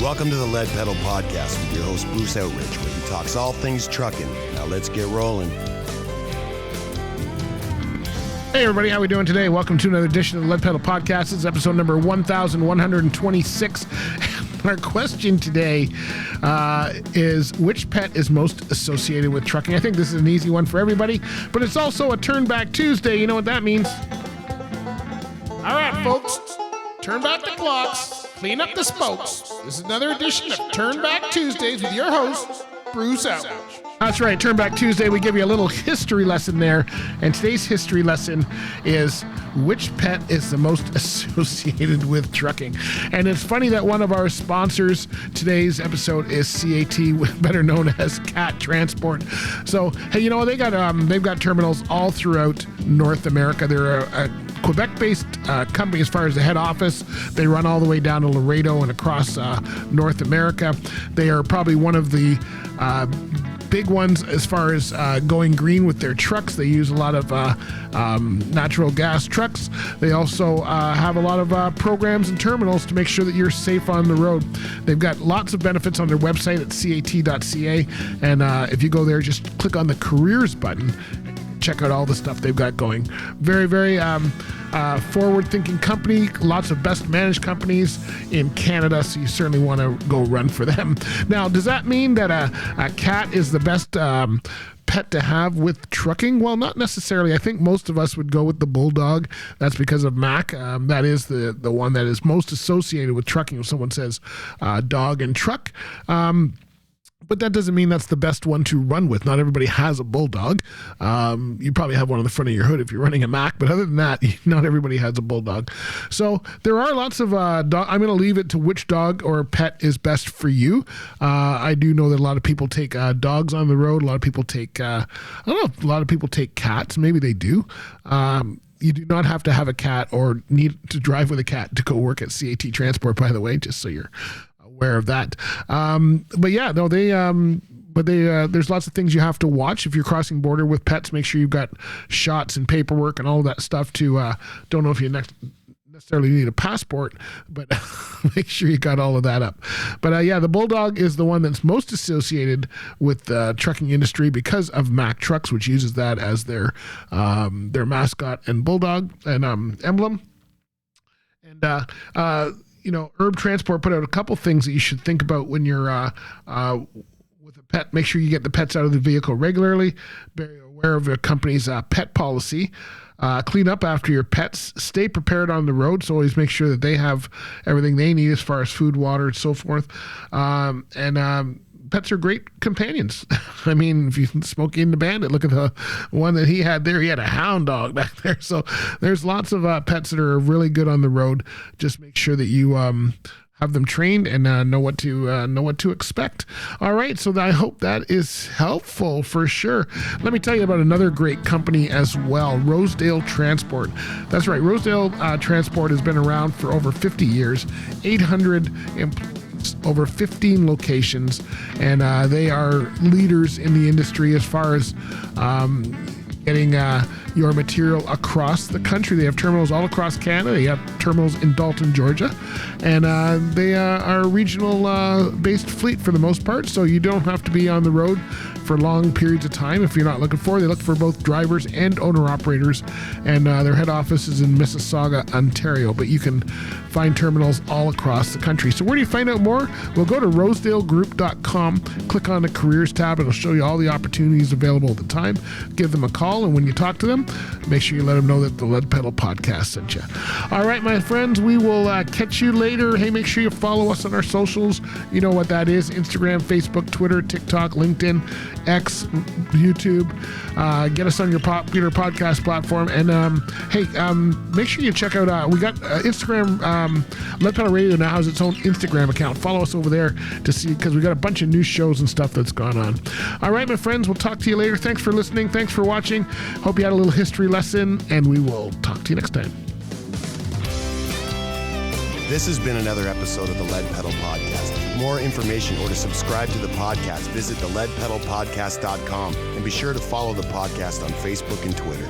Welcome to the Lead Pedal Podcast with your host, Bruce Outridge, where he talks all things trucking. Now let's get rolling. Hey everybody, how are we doing today? Welcome to another edition of the Lead Pedal Podcast. This is episode number 1126. Our question today is, which pet is most associated with trucking? I think this is an easy one for everybody, but it's also a Turnback Tuesday. You know what that means? All right, folks, turn back the clocks, clean up the spokes. This is another edition of Turnback Tuesdays with your host, Bruce Outridge. That's right, Turnback Tuesday, we give you a little history lesson there, and today's history lesson is, which pet is the most associated with trucking? And it's funny that one of our sponsors today's episode is CAT, better known as Cat Transport. So, hey, you know, they've got terminals all throughout North America. They're a Quebec-based company as far as the head office. They run all the way down to Laredo and across North America. They are probably one of the big ones as far as going green with their trucks. They use a lot of natural gas trucks. They also have a lot of programs and terminals to make sure that you're safe on the road. They've got lots of benefits on their website at cat.ca, and if you go there, just click on the careers button. Check out all the stuff they've got going. Very, very forward-thinking company. Lots of best managed companies in Canada, so you certainly want to go run for them. Now, does that mean that a cat is the best pet to have with trucking? Well, not necessarily. I think most of us would go with the bulldog. That's because of Mac. That is the one that is most associated with trucking. If someone says dog and truck, but that doesn't mean that's the best one to run with. Not everybody has a bulldog. You probably have one on the front of your hood if you're running a Mac, but other than that, not everybody has a bulldog. So there are lots of I'm going to leave it to which dog or pet is best for you. I do know that a lot of people take dogs on the road. A lot of people take, a lot of people take cats. Maybe they do. You do not have to have a cat or need to drive with a cat to go work at CAT Transport, by the way, just so you're aware of that. But yeah, no, there's lots of things you have to watch if you're crossing border with pets. Make sure you've got shots and paperwork and all that stuff to, don't know if you necessarily need a passport, but make sure you got all of that up. But yeah, the bulldog is the one that's most associated with the trucking industry because of Mack Trucks, which uses that as their mascot and bulldog and emblem. And you know, Herb Transport put out a couple things that you should think about when you're with a pet. Make sure you get the pets out of the vehicle regularly. Be aware of your company's pet policy. Clean up after your pets. Stay prepared on the road, so always make sure that they have everything they need as far as food, water, and so forth. Pets are great companions. I mean, if you Smokey and the Bandit, look at the one that he had there. He had a hound dog back there. So there's lots of pets that are really good on the road. Just make sure that you have them trained and know what to expect. All right, so I hope that is helpful for sure. Let me tell you about another great company as well, Rosedale Transport. That's right, Rosedale Transport has been around for over 50 years, 800 employees. Over 15 locations, and they are leaders in the industry as far as getting your material across the country. They have terminals all across Canada. They have terminals in Dalton, Georgia, and they are a regional based fleet for the most part, so you don't have to be on the road for long periods of time if you're not looking for. They look for both drivers and owner-operators, and their head office is in Mississauga, Ontario, but you can find terminals all across the country. So where do you find out more? Well, go to rosedaleGroup.com, click on the Careers tab. It'll show you all the opportunities available at the time. Give them a call, and when you talk to them, make sure you let them know that the Lead Pedal Podcast sent you. All right, my friends, we will catch you later. Hey, make sure you follow us on our socials. You know what that is: Instagram, Facebook, Twitter, TikTok, LinkedIn, X, YouTube. Get us on your popular podcast platform. And hey, make sure you check out, we got Instagram. Lead Pedal Radio now has its own Instagram account. Follow us over there to see, because we got a bunch of new shows and stuff that's gone on. All right, my friends, we'll talk to you later. Thanks for listening. Thanks for watching. Hope you had a little history lesson, and we will talk to you next time. This has been another episode of the Lead Pedal Podcast. For more information or to subscribe to the podcast, visit theleadpedalpodcast.com, and be sure to follow the podcast on Facebook and Twitter.